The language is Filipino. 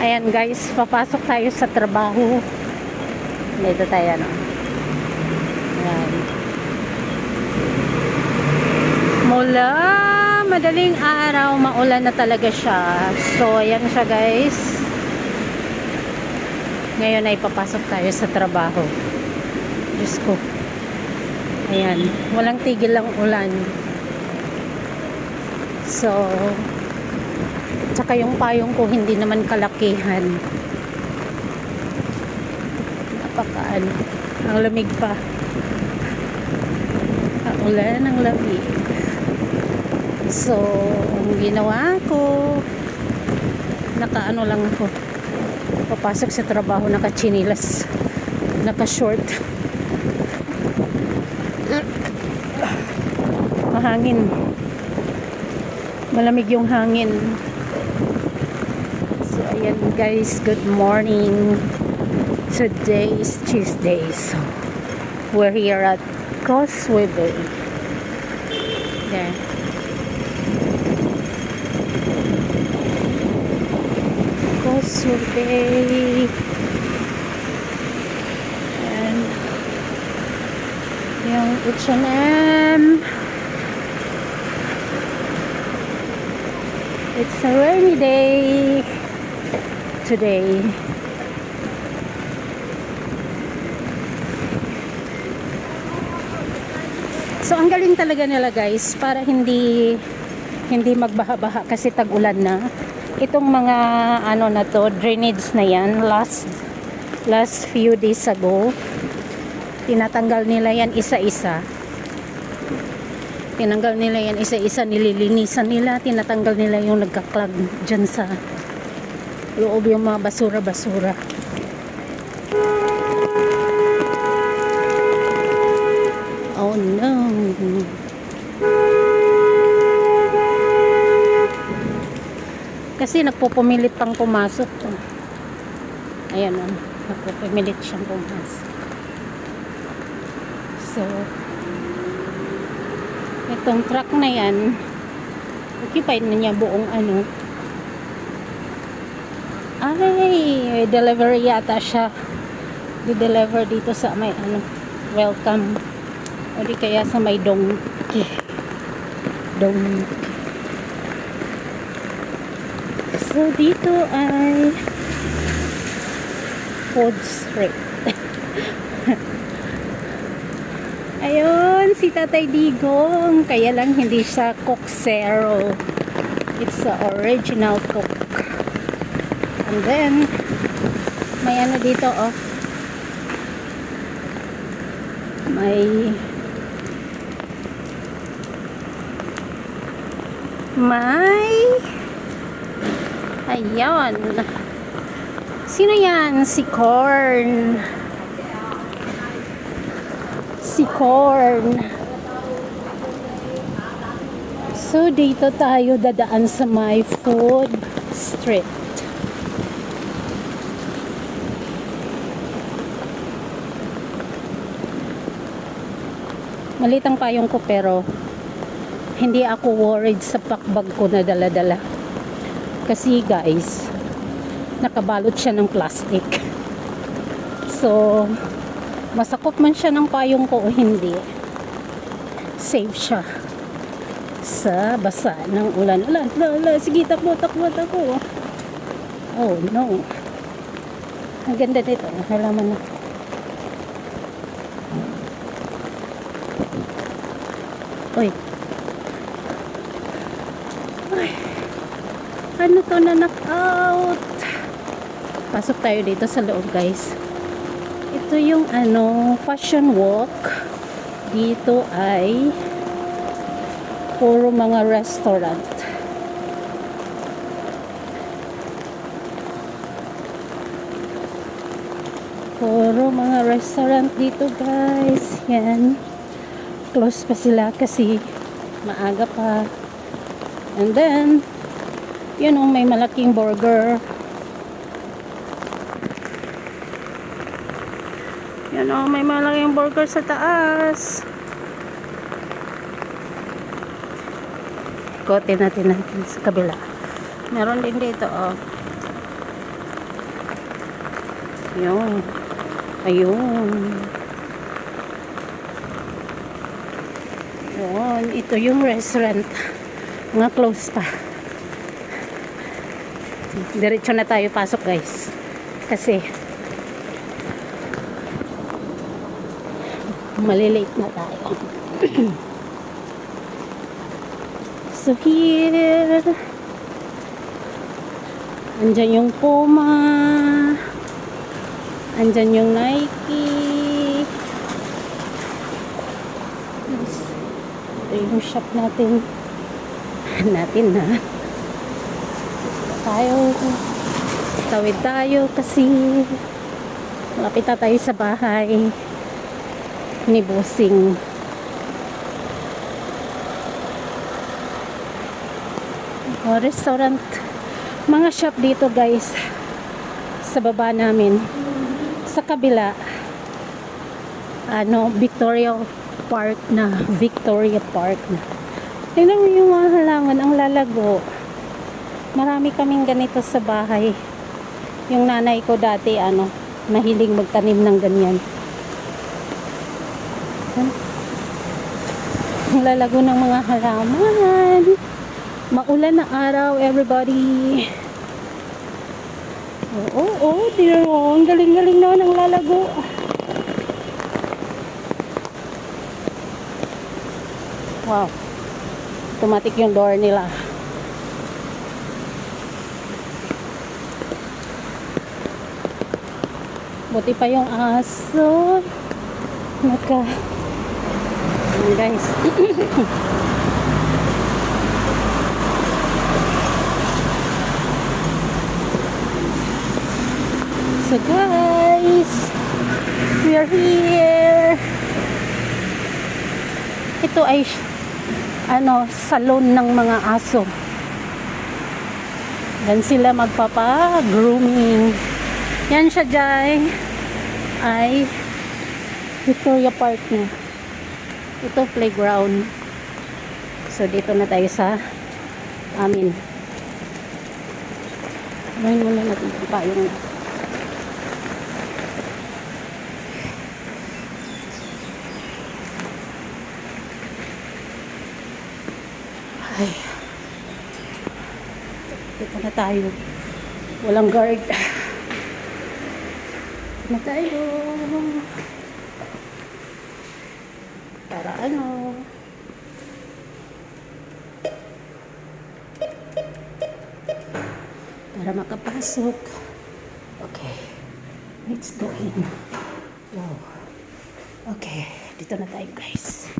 Ayan guys, papasok tayo sa trabaho. Dito tayo, no? Ayan. Mula madaling araw, maulan na talaga siya. So, ayan siya guys. Ngayon ay papasok tayo sa trabaho. Diyos ko. Ayan. Walang tigil ang ulan. So, tsaka yung payong ko hindi naman kalakihan. Napakaano. Ang lamig pa. Ang ulan, ang lamig. So, ang ginawa ko, nakaano lang ako. Papasok sa trabaho, naka-chinilas. Naka-short. Mahangin. Malamig yung hangin. So, ayan guys, good morning. Today is Tuesday. So, we're here at Causeway Bay. There. Causeway Bay. And yung H&M. It's a rainy day today. So ang galing talaga nila guys para hindi magbaha-baha kasi tag-ulan na. Itong mga ano na to, drainage na yan last few days ago. Tinatanggal nila yan isa-isa. Tinanggal nila yan isa-isa, nililinisan nila, tinatanggal nila yung nagka-clog dyan sa loob yung mga basura-basura. Oh no. Kasi nagpupumilit pang pumasok. Ayan o, nagpupumilit siyang pumasok. So, itong truck na yan, occupied na niya buong ano. Ay, delivery yata siya. Di-deliver dito sa may ano, welcome. O di kaya sa may donkey. So, dito ay food street. Ayun, si Tatay Digong. Kaya lang hindi siya Coksero. It's the original Coke. And then, may ano dito, oh. May ayun. Sino yan? Si Corn. So dito tayo dadaan sa my food street. Maliit ang payong ko pero hindi ako worried sa packbag ko na dala-dala. Kasi guys, nakabalot siya ng plastic. So, masakop man siya ng payong ko o hindi, safe siya sa basa ng ulan. Sige, takbo. Oh no, ang ganda dito, halaman na. Uy, ay, ano to, na knock out. Pasok tayo dito sa loob guys. Ito yung ano, fashion walk. Dito ay puro mga restaurant. Puro mga restaurant dito guys. Yan. Close pa sila kasi maaga pa. And then, you know, may malaking burger. Yan o, may malaking burger sa taas. Ikotin natin sa kabila. Meron din dito, oh. Yun. Ayun. Yun. Ito yung restaurant. Mga close pa. Diretso na tayo pasok, guys. Kasi malilate na tayo. So here, andyan yung Puma, andyan yung Nike. Ito yung shop natin. Na tayo, tawid tayo kasi malapit na tayo sa bahay ni Bossing. Restaurant, mga shop dito, guys, sa baba namin, sa kabila, Victoria Park na. Tingnan mo yung mga halaman, ang lalago. Marami kaming ganito sa bahay. Yung nanay ko dati, mahilig magtanim ng ganyan. Ang lalago ng mga halaman. Maulan na araw, everybody. Dear, ang galing-galing naman ang lalago. Wow. Automatic yung door nila. Buti pa yung aso. Ayan, guys. So guys, we are here. Ito ay salon ng mga aso. Yan sila magpapa-grooming. Yan siya, Jai. Ay Victoria Park na. Ito playground. So dito na tayo sa amin. Ngayon muna natin pa yung dito na tayo. Walang guard. Dito na tayo. Para para makapasok. Okay. Let's go in. Wow. Okay. Dito na tayo, guys.